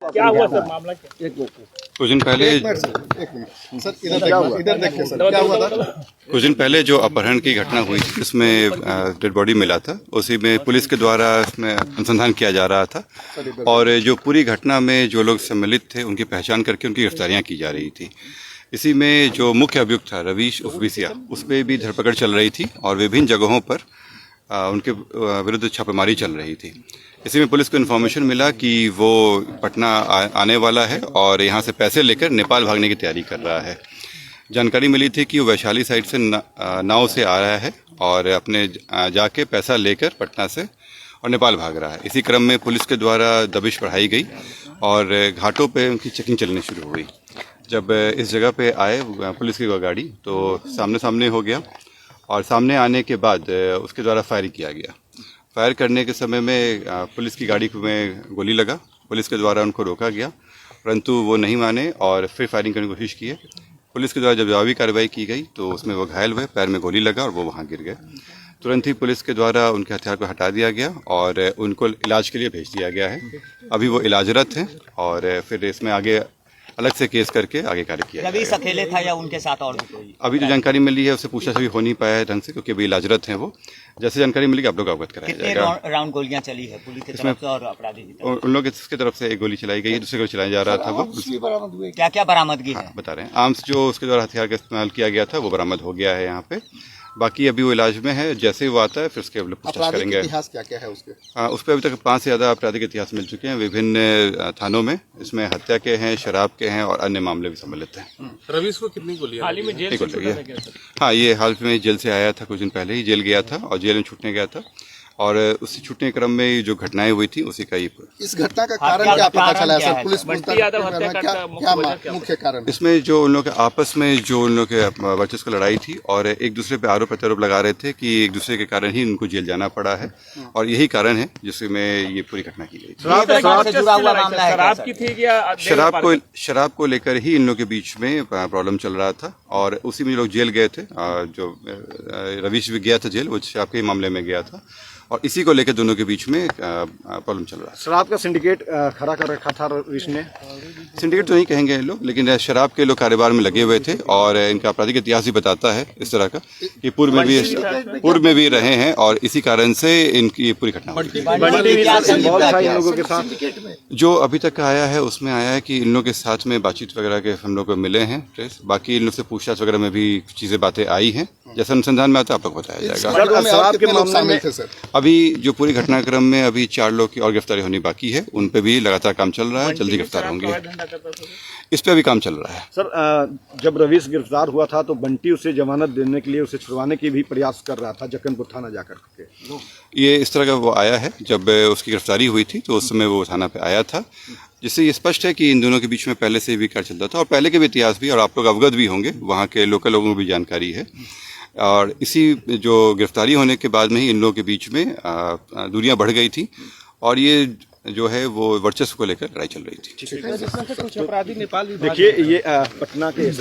क्या हुआ सर, मामला क्या? कुछ दिन पहले सर इधर देखिए सर, क्या हुआ था? कुछ दिन पहले जो अपहरण की घटना हुई थी जिसमें डेड बॉडी मिला था, उसी में पुलिस के द्वारा इसमें अनुसंधान किया जा रहा था और जो पूरी घटना में जो लोग सम्मिलित थे उनकी पहचान करके उनकी गिरफ्तारियां की जा रही थी। इसी में जो मुख्य अभियुक्त था रवीश उर्फ विसिया, उस पर भी धरपकड़ चल रही थी और विभिन्न जगहों पर उनके विरुद्ध छापेमारी चल रही थी। इसी में पुलिस को इन्फॉर्मेशन मिला कि वो पटना आने वाला है और यहाँ से पैसे लेकर नेपाल भागने की तैयारी कर रहा है। जानकारी मिली थी कि वो वैशाली साइड से नाव से आ रहा है और अपने जाके पैसा लेकर पटना से और नेपाल भाग रहा है। इसी क्रम में पुलिस के द्वारा दबिश बढ़ाई गई और घाटों पे उनकी चेकिंग चलनी शुरू हुई। जब इस जगह पे आए पुलिस की गाड़ी तो सामने सामने हो गया और सामने आने के बाद उसके द्वारा फायर किया गया। फायर करने के समय में पुलिस की गाड़ी में गोली लगा। पुलिस के द्वारा उनको रोका गया परंतु वो नहीं माने और फिर फायरिंग करने की कोशिश की है। पुलिस के द्वारा जब जवाबी कार्रवाई की गई तो उसमें वो घायल हुए, पैर में गोली लगा और वो वहाँ गिर गए। तुरंत ही पुलिस के द्वारा उनके हथियार को हटा दिया गया और उनको इलाज के लिए भेज दिया गया है। अभी वो इलाजरत हैं और फिर इसमें आगे अलग से केस करके आगे कार्य किया जाएगा। रवीश अकेले था या उनके साथ और भी कोई? अभी जो जानकारी मिली है उससे पूछताछ अभी हो नहीं पाया है ढंग से, क्योंकि अभी इलाजरत हैं वो। जैसे जानकारी मिलेगी आप लोग अवगत कराया जाएगा। कितने राउंड गोलियां चली है पुलिस की तरफ से और अपराधी की तरफ? उन लोग की तरफ से एक गोली चलाई गई है, दूसरे को चलाया जा रहा था वो। क्या क्या बरामदगी है? बता रहे हैं आर्म्स जो उसके द्वारा हथियार का इस्तेमाल किया गया था वो बरामद हो गया है यहाँ पे। बाकी अभी वो इलाज में है, जैसे ही वो आता है फिर उसके पूछताछ करेंगे। इतिहास क्या क्या है उसके? उस पर अभी तक 5 से ज़्यादा आपराधिक इतिहास मिल चुके हैं विभिन्न थानों में। इसमें हत्या के हैं, शराब के हैं और अन्य मामले भी सम्मिलित हैं। रवीश को कितनी गोलियां? हाल ही में जेल से छूटा था क्या सर? हाँ, ये हाल में जेल से आया था, कुछ दिन पहले ही जेल गया था और जेल में छूटने गया था और उसी छूटने के क्रम में जो घटनाएं हुई थी उसी का ही। इस घटना का कारण क्या पता चला है सर? पुलिस क्या मुख्य कारण? इसमें जो उन लोग के आपस में जो उन लोग के वर्चस्व लड़ाई थी और एक दूसरे पे आरोप प्रत्यारोप लगा रहे थे कि एक दूसरे के कारण ही उनको जेल जाना पड़ा है और यही कारण है जिसमें ये पूरी घटना की गई थी। शराब को लेकर ही इन लोगों के बीच में प्रॉब्लम चल रहा था और उसी में लोग जेल गए थे। जो रवीश भी गया था जेल, वो शराब के मामले में गया था और इसी को लेकर दोनों के बीच में प्रॉब्लम चल रहा है। शराब का सिंडिकेट खड़ा कर रखा था रवीश ने। सिंडिकेट तो नहीं कहेंगे ये लोग, लेकिन शराब के लोग कारोबार में लगे हुए थे और इनका आपराधिक इतिहास भी बताता है इस तरह का कि पूर्व में भी रहे हैं और इसी कारण से इनकी ये पूरी घटना लोगों के साथ जो अभी तक आया है उसमें आया है कि इन लोगों के साथ में बातचीत वगैरह के हम लोग को मिले हैं ट्रेस। बाकी इन लोग से पूछताछ वगैरह में भी चीजें बातें आई हैं, जैसे अनुसंधान में आता है आप लोग बताया जाएगा। शराब के मामले में अभी जो पूरी घटनाक्रम में अभी 4 लोग की और गिरफ्तारी होनी बाकी है, उन पे भी लगातार काम चल रहा है, जल्दी गिरफ्तार होंगे। इस पे अभी काम चल रहा है। सर, जब रवीश गिरफ्तार हुआ था तो बंटी उसे जमानत देने के लिए उसे छुड़वाने की भी प्रयास कर रहा था जक्कनपुर थाना जाकर के। ये इस तरह का वो आया है, जब उसकी गिरफ्तारी हुई थी तो उस समय वो थाना पे आया था, जिससे ये स्पष्ट है कि इन दोनों के बीच में पहले से भी विकार चलता था और पहले के भी इतिहास भी, और आप लोग अवगत भी होंगे, वहाँ के लोकल लोगों को भी जानकारी है। और इसी जो गिरफ्तारी होने के बाद में ही इन लोगों के बीच में दूरियां बढ़ गई थी और ये जो है वो वर्चस्व को लेकर लड़ाई चल रही थी। कुछ अपराधी नेपाल देखिए ये पटना के